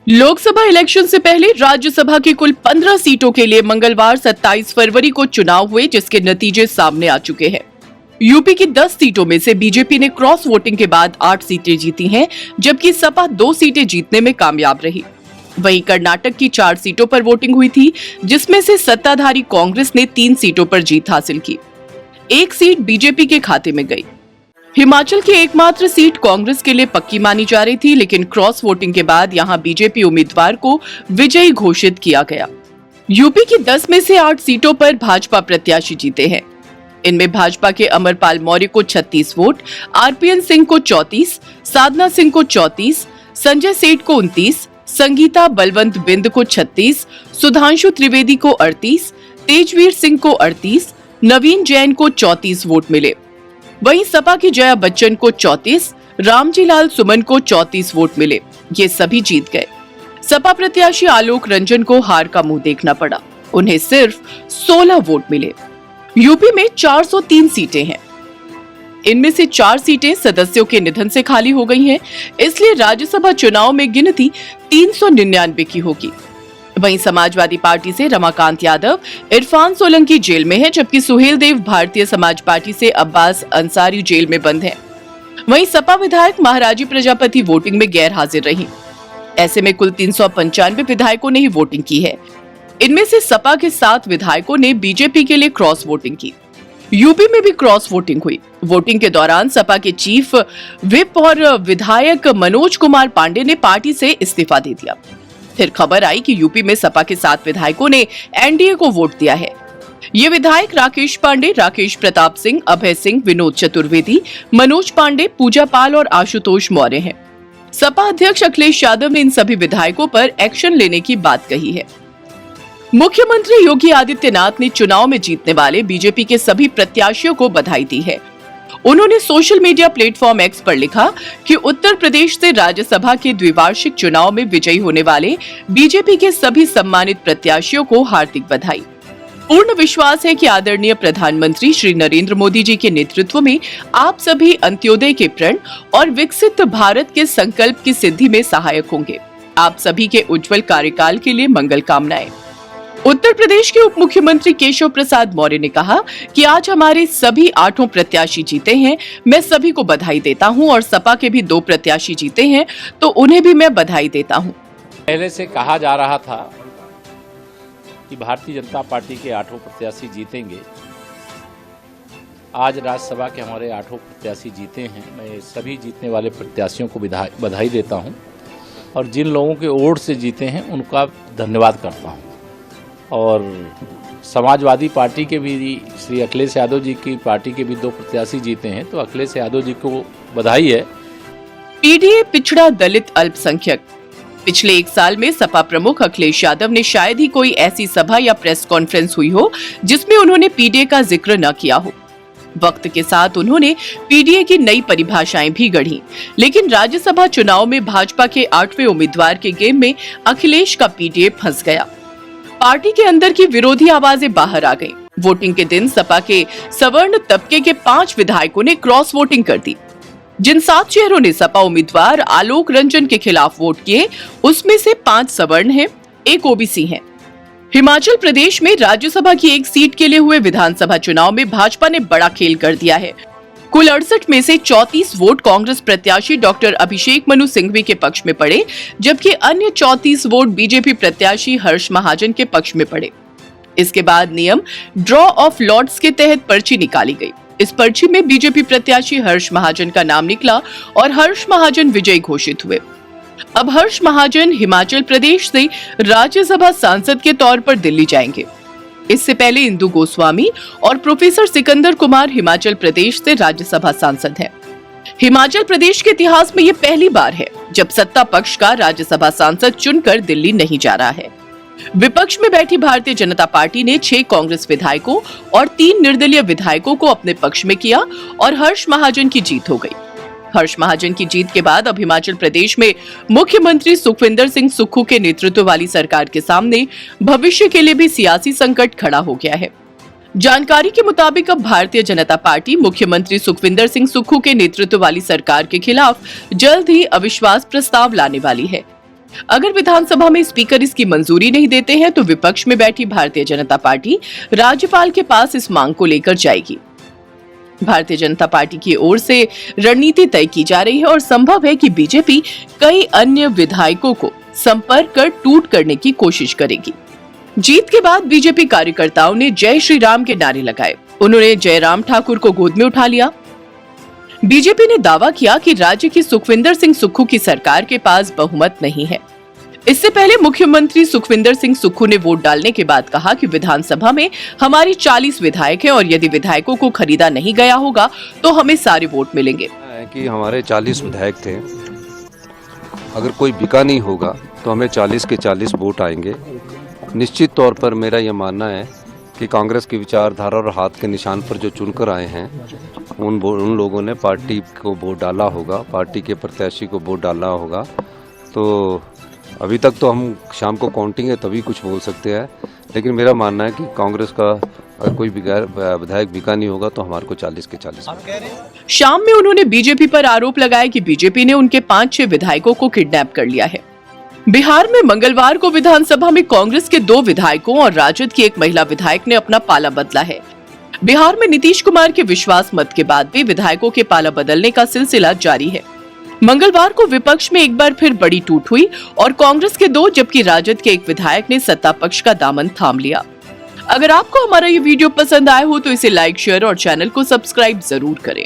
Lok Sabha election से पहले राज्यसभा की कुल 15 सीटों के लिए मंगलवार 27 फरवरी को चुनाव हुए, जिसके नतीजे सामने आ चुके हैं। यूपी की 10 सीटों में से बीजेपी ने क्रॉस वोटिंग के बाद 8 सीटें जीती हैं, जबकि सपा 2 सीटें जीतने में कामयाब रही। वहीं कर्नाटक की 4 सीटों पर वोटिंग हुई थी, जिसमें से सत्ताधारी कांग्रेस ने 3 सीटों पर जीत हासिल की। 1 सीट बीजेपी के खाते में गई। हिमाचल की एकमात्र सीट कांग्रेस के लिए पक्की मानी जा रही थी, लेकिन क्रॉस वोटिंग के बाद यहां बीजेपी उम्मीदवार को विजयी घोषित किया गया। यूपी की 10 में से 8 सीटों पर भाजपा प्रत्याशी जीते हैं। इनमें भाजपा के अमरपाल मौर्य को 36 वोट, आरपीएन सिंह को 34, साधना सिंह को 34, संजय सेठ को 29, संगीता बलवंत बिंद को 36, सुधांशु त्रिवेदी को 38, तेजवीर सिंह को 38, नवीन जैन को 34 वोट मिले। वहीं सपा की जया बच्चन को 34, रामजी लाल सुमन को 34 वोट मिले। ये सभी जीत गए। सपा प्रत्याशी आलोक रंजन को हार का मुंह देखना पड़ा। उन्हें सिर्फ 16 वोट मिले। यूपी में 403 सीटें हैं। इनमें से 4 सीटें सदस्यों के निधन से खाली हो गई हैं, इसलिए राज्यसभा चुनाव में गिनती 399 की होगी। वहीं समाजवादी पार्टी से रमाकांत यादव, इरफान सोलंकी जेल में है, जबकि सुहेल देव भारतीय समाज पार्टी से अब्बास अंसारी जेल में बंद हैं। वहीं सपा विधायक महाराजी प्रजापति वोटिंग में गैर हाजिर रही। ऐसे में कुल 395 विधायकों ने ही वोटिंग की है। इनमें से सपा के 7 विधायकों ने बीजेपी के लिए क्रॉस वोटिंग की। यूपी में भी क्रॉस वोटिंग हुई। वोटिंग के दौरान सपा के चीफ व्हिप और विधायक मनोज कुमार पांडे ने पार्टी से इस्तीफा दे दिया। फिर खबर आई कि यूपी में सपा के 7 विधायकों ने एनडीए को वोट दिया है। ये विधायक राकेश पांडे, राकेश प्रताप सिंह, अभय सिंह, विनोद चतुर्वेदी, मनोज पांडे, पूजा पाल और आशुतोष मौर्य हैं। सपा अध्यक्ष अखिलेश यादव ने इन सभी विधायकों पर एक्शन लेने की बात कही है। मुख्यमंत्री योगी आदित्यनाथ ने चुनाव में जीतने वाले बीजेपी के सभी प्रत्याशियों को बधाई दी है। उन्होंने सोशल मीडिया प्लेटफॉर्म एक्स पर लिखा कि उत्तर प्रदेश से राज्यसभा के द्विवार्षिक चुनाव में विजयी होने वाले बीजेपी के सभी सम्मानित प्रत्याशियों को हार्दिक बधाई। पूर्ण विश्वास है कि आदरणीय प्रधानमंत्री श्री नरेंद्र मोदी जी के नेतृत्व में आप सभी अंत्योदय के प्रण और विकसित भारत के संकल्प की सिद्धि में सहायक होंगे। आप सभी के उज्जवल कार्यकाल के लिए मंगल कामनाएं। उत्तर प्रदेश के उप मुख्यमंत्री केशव प्रसाद मौर्य ने कहा कि आज हमारे सभी 8 प्रत्याशी जीते हैं। मैं सभी को बधाई देता हूं और सपा के भी 2 प्रत्याशी जीते हैं, तो उन्हें भी मैं बधाई देता हूं। पहले से कहा जा रहा था कि भारतीय जनता पार्टी के 8 प्रत्याशी जीतेंगे। आज राज्यसभा के हमारे 8 प्रत्याशी जीते हैं। मैं सभी जीतने वाले प्रत्याशियों को बधाई देता हूं और जिन लोगों के वोट से जीते हैं उनका धन्यवाद करता हूं। और समाजवादी पार्टी के भी श्री अखिलेश यादव जी की पार्टी के भी 2 प्रत्याशी जीते हैं, तो अखिलेश यादव जी को बधाई है। पीडीए पिछड़ा दलित अल्पसंख्यक। पिछले 1 साल में सपा प्रमुख अखिलेश यादव ने शायद ही कोई ऐसी सभा या प्रेस कॉन्फ्रेंस हुई हो जिसमें उन्होंने पीडीए का जिक्र न किया हो। वक्त के साथ उन्होंने पीडीए की नई परिभाषाएं भी गढ़ी, लेकिन राज्यसभा चुनाव में भाजपा के 8वें उम्मीदवार के गेम में अखिलेश का पीडीए फंस गया। पार्टी के अंदर की विरोधी आवाजें बाहर आ गईं। वोटिंग के दिन सपा के सवर्ण तबके के 5 विधायकों ने क्रॉस वोटिंग कर दी। जिन 7 चेहरों ने सपा उम्मीदवार आलोक रंजन के खिलाफ वोट किए, उसमें से 5 सवर्ण हैं, 1 ओबीसी है। हिमाचल प्रदेश में राज्यसभा की 1 सीट के लिए हुए विधानसभा चुनाव में भाजपा ने बड़ा खेल कर दिया है। कुल 68 में से 34 वोट कांग्रेस प्रत्याशी डॉक्टर अभिषेक मनु सिंघवी के पक्ष में पड़े, जबकि अन्य 34 वोट बीजेपी प्रत्याशी हर्ष महाजन के पक्ष में पड़े। इसके बाद नियम ड्रॉ ऑफ लॉट्स के तहत पर्ची निकाली गई। इस पर्ची में बीजेपी प्रत्याशी हर्ष महाजन का नाम निकला और हर्ष महाजन विजयी घोषित हुए। अब हर्ष महाजन हिमाचल प्रदेश से राज्यसभा सांसद के तौर पर दिल्ली जाएंगे। इससे पहले इंदु गोस्वामी और प्रोफेसर सिकंदर कुमार हिमाचल प्रदेश से राज्यसभा सांसद हैं। हिमाचल प्रदेश के इतिहास में ये पहली बार है जब सत्ता पक्ष का राज्यसभा सांसद चुनकर दिल्ली नहीं जा रहा है। विपक्ष में बैठी भारतीय जनता पार्टी ने 6 कांग्रेस विधायकों और 3 निर्दलीय विधायकों को अपने पक्ष में किया और हर्ष महाजन की जीत हो गई। हर्ष महाजन की जीत के बाद अब हिमाचल प्रदेश में मुख्यमंत्री सुखविंदर सिंह सुक्खू के नेतृत्व वाली सरकार के सामने भविष्य के लिए भी सियासी संकट खड़ा हो गया है। जानकारी के मुताबिक अब भारतीय जनता पार्टी मुख्यमंत्री सुखविंदर सिंह सुक्खू के नेतृत्व वाली सरकार के खिलाफ जल्द ही अविश्वास प्रस्ताव लाने वाली है। अगर विधानसभा में स्पीकर इसकी मंजूरी नहीं देते हैं तो विपक्ष में बैठी भारतीय जनता पार्टी राज्यपाल के पास इस मांग को लेकर जाएगी। भारतीय जनता पार्टी की ओर से रणनीति तय की जा रही है और संभव है कि बीजेपी कई अन्य विधायकों को संपर्क कर टूट करने की कोशिश करेगी। जीत के बाद बीजेपी कार्यकर्ताओं ने जय श्री राम के नारे लगाए। उन्होंने जयराम ठाकुर को गोद में उठा लिया। बीजेपी ने दावा किया कि राज्य की सुखविंदर सिंह सुक्खू की सरकार के पास बहुमत नहीं है। इससे पहले मुख्यमंत्री सुखविंदर सिंह सुक्खू ने वोट डालने के बाद कहा कि विधानसभा में हमारी 40 विधायक हैं और यदि विधायकों को खरीदा नहीं गया होगा तो हमें सारे वोट मिलेंगे। कि हमारे 40 विधायक थे, अगर कोई बिका नहीं होगा तो हमें 40 के 40 वोट आएंगे। निश्चित तौर पर मेरा यह मानना है कि कांग्रेस की विचारधारा और हाथ के निशान पर जो चुनकर आए हैं उन लोगों ने पार्टी को वोट डाला होगा, पार्टी के प्रत्याशी को वोट डाला होगा। तो अभी तक तो हम शाम को काउंटिंग है तभी कुछ बोल सकते हैं, लेकिन मेरा मानना है कि कांग्रेस का अगर कोई विधायक बिका नहीं होगा तो हमारे को 40 के 40। शाम में उन्होंने बीजेपी पर आरोप लगाया कि बीजेपी ने उनके 5-6 विधायकों को किडनैप कर लिया है। बिहार में मंगलवार को विधानसभा में कांग्रेस के 2 विधायकों और राजद की एक महिला विधायक ने अपना पाला बदला है। बिहार में नीतीश कुमार के विश्वास मत के बाद भी विधायकों के पाला बदलने का सिलसिला जारी है। मंगलवार को विपक्ष में एक बार फिर बड़ी टूट हुई और कांग्रेस के 2 जबकि राजद के एक विधायक ने सत्ता पक्ष का दामन थाम लिया। अगर आपको हमारा ये वीडियो पसंद आया हो तो इसे लाइक, शेयर और चैनल को सब्सक्राइब जरूर करें।